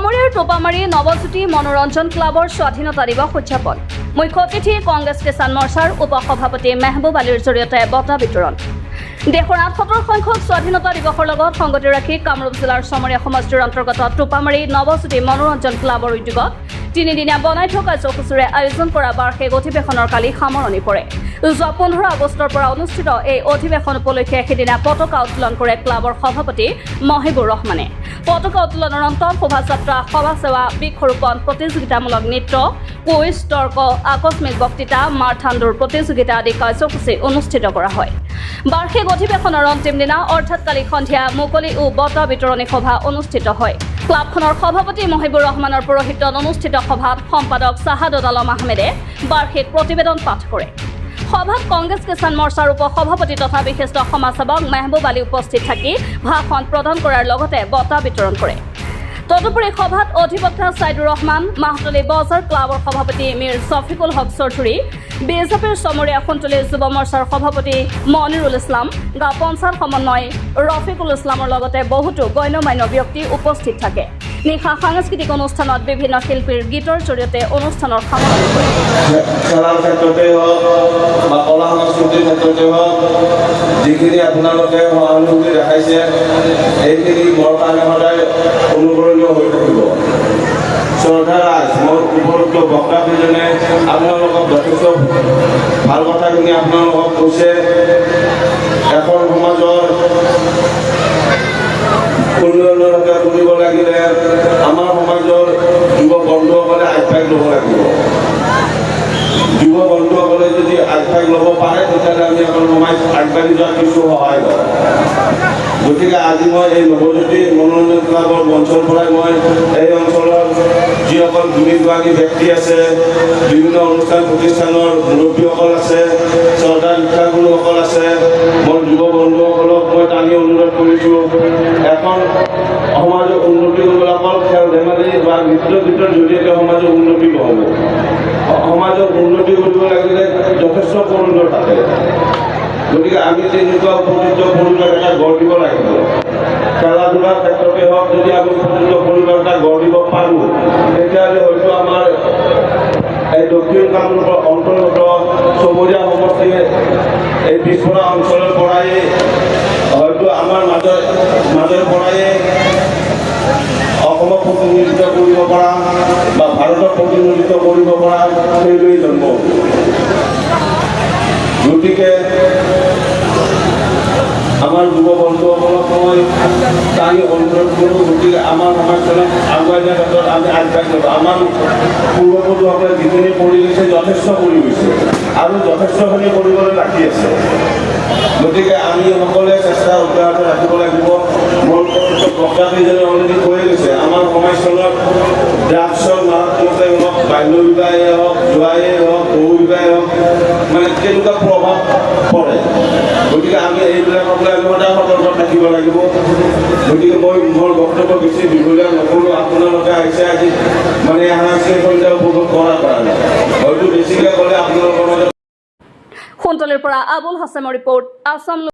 ডাঙৰীয়াৰ টোপামাৰী নৱজ্যোতি মনোৰঞ্জন ক্লাবৰ স্বাধীনতা দিৱস উদযাপন মুখ্য অতিথি কংগ্ৰেছ কিষাণ মৰ্চাৰ উপসভাপতি মেহবুব আলীৰ জৰিয়তে বঁটা বিতৰণ দেশৰ ৭৮ সংখ্যক স্বাধীনতা দিৱসৰ লগত সংগতি ৰাখি কামৰূপ জিলাৰ চমৰীয়া সমষ্টিৰ অন্তৰ্গত টোপামাৰী নৱজ্যোতি মনোৰঞ্জন ক্লাবৰ উদ্যোগত তিনিদিনীয়া বনাই থকা কাৰ্যসূচীৰে আয়োজন কৰা বাৰ্ষিক অধিৱেশনৰ কালি সামৰণি পৰে। যোৱা ১৫ আগষ্টৰ পৰা অনুষ্ঠিত এই অধিৱেশন উপলক্ষে সিদিনা পতাকা উত্তোলন কৰে ক্লাবৰ সভাপতি মহিবুৰ ৰহমানে। পতাকা উত্তোলনৰ অন্তত শোভাযাত্ৰা, সভা-সেৱা, বৃক্ষৰোপণ, প্ৰতিযোগিতামূলক নৃত্য, কুইজ, তৰ্ক, আকস্মিক বক্তৃতা, মাৰথাণ্ডৰ প্ৰতিযোগিতা আদি কাৰ্যসূচী অনুষ্ঠিত কৰা হয়। বাৰ্ষিক অধিৱেশনৰ অন্তিম দিনা অৰ্থাৎ কালি সন্ধিয়া মুকলি ও বঁটা বিতৰণী সভা অনুষ্ঠিত হয়। ক্লাবখনৰ সভাপতি মহিবুৰ ৰহমানৰ পৌৰোহিত্যত অনুষ্ঠিত সভাত সম্পাদক শ্বাহাদত আলম আহমেদে বাৰ্ষিক প্ৰতিবেদন পাঠ কৰে। সভাত কংগ্ৰেছ কিষাণ মৰ্চাৰ উপসভাপতি তথা বিশিষ্ট সমাজসেৱক মেহবুব আলী উপস্থিত থাকি ভাষণ প্ৰদান কৰাৰ লগতে বঁটা বিতৰণ কৰে। তদুপৰি সভাত অধিবক্তা ছাইদুৰ ৰহমান, মাহতলী বজাৰ ক্লাবৰ সভাপতি মীৰ ছফিকুল হক চৌধুৰী, বিজেপিৰ চমৰীয়া সোণতলী যুৱ মৰ্চাৰ সভাপতি মনিৰুল ইছলাম, গাঁও পঞ্চায়ত সমন্বয় ৰফিকুল ইছলামৰ লগতে বহুতো গণ্যমান্য ব্যক্তি উপস্থিত থাকে। নিশা সাংস্কৃতিক অনুষ্ঠানত বিভিন্ন শিল্পীৰ গীতৰ জৰিয়তে অনুষ্ঠানৰ সামৰণি কৰে। খেলাৰ ক্ষেত্ৰতে হওক বা কলা সংস্কৃতিৰ ক্ষেত্ৰতে হওক যিখিনি আপোনালোকে সহানুভূতি দেখাইছে এইখিনি মোৰ কাৰণে সদায় অনুকৰণীয় হৈ থাকিব। শ্ৰদ্ধা ৰাজ, মোৰ উপযুক্ত বক্তাকেইজনে আপোনালোকক যথেষ্ট ভাল কথাখিনি আপোনালোকক কৈছে। এখন সমাজৰ উন্নয়নৰ হকে কৰিব লাগিলে আমাৰ সমাজৰ যুৱ বন্ধুসকলে আগভাগ ল'ব লাগিব। যুৱ বন্ধুসকলে যদি আগভাগ ল'ব পাৰে তেতিয়াহ'লে আমি এখন সমাজ আগবাঢ়ি যোৱাত কিছু সহায় কৰোঁ। গতিকে আজি মই এই নৱজ্যোতি মনোৰঞ্জন ক্লাবৰ মঞ্চৰ পৰাই মই এই অঞ্চলৰ যিসকল গুণী ব্যক্তি আছে, বিভিন্ন অনুষ্ঠান প্ৰতিষ্ঠানৰ মুৰব্বীসকল আছে, চৰকাৰ শিক্ষাগুৰুসকল আছে, মোৰ যুৱ বন্ধুসকলক মই টানি অনুৰোধ কৰিছোঁ, এখন সমাজৰ উন্নতি কৰিবলৈ অকল খেল ধেমালি বা নৃত্য গীতৰ জৰিয়তে সমাজৰ উন্নতি নহ'ব। সমাজৰ উন্নতি কৰিব লাগিলে যথেষ্ট পৰিণৰ থাকে। গতিকে আমি তেনেকুৱা উপযুক্ত পৰিৱেশ এটা গঢ় দিব লাগিব। খেলা ধূলাৰ ক্ষেত্ৰতে হওক, যদি আমি উপযুক্ত পৰিৱেশ এটা গঢ় দিব পাৰোঁ তেতিয়াহ'লে হয়তো আমাৰ এই দক্ষিণ কামৰূপৰ অন্তৰ্গত চমৰীয়া সমষ্টিৰ এই পিছপৰা অঞ্চলৰ পৰাই হয়তো আমাৰ মাজৰ পৰাই অসমক প্ৰতিনিধিত্ব কৰিব পৰা বা ভাৰতক প্ৰতিনিধিত্ব কৰিব পৰা সেইটোৱেই জন্ম। গতিকে আমাৰ যুৱ বন্ধুসকলক মই টানি অনুৰোধ কৰোঁ, গতিকে আমাৰ সমাজখনক আগুৱাই যোৱাৰ ক্ষেত্ৰত আমি আগবাঢ়ি ল'ব। আমাৰ পূৰ্বপুৰুষসকলে যিখিনি কৰি গৈছে যথেষ্ট কৰি গৈছে আৰু যথেষ্টখিনি কৰিবলৈ বাকী আছে। গতিকে আমি সকলোৱে চেষ্টা অব্যাহত ৰাখিব লাগিব। মোৰ বক্তাকেইজনে অলৰেডি কৈ গৈছে, আমাৰ সমাজখনত ড্ৰাগছৰ মাৰাত্মকতাই হওক, বাল্য বিবাহেই হওক, জুৱাই হওক, বহু বিবাহেই হওক, মানে কেনেকুৱা প্ৰভাৱ পৰে। গতিকে আমি এইবিলাকক লৈ আমি সদায় সতৰ্ক থাকিব লাগিব। গতিকে মই মোৰ বক্তব্য বেছি দীঘলীয়া নকৰোঁ। আপোনালোকে আহিছে আজি মানে সাংস্কৃতিক সন্ধ্যা উপভোগ কৰাৰ কাৰণে, হয়তো বেছিকৈ ক'লে আপোনালোকৰ মাজত। সোণতলীৰ পৰা আবুল হাছেমৰ ৰিপৰ্ট, আছাম।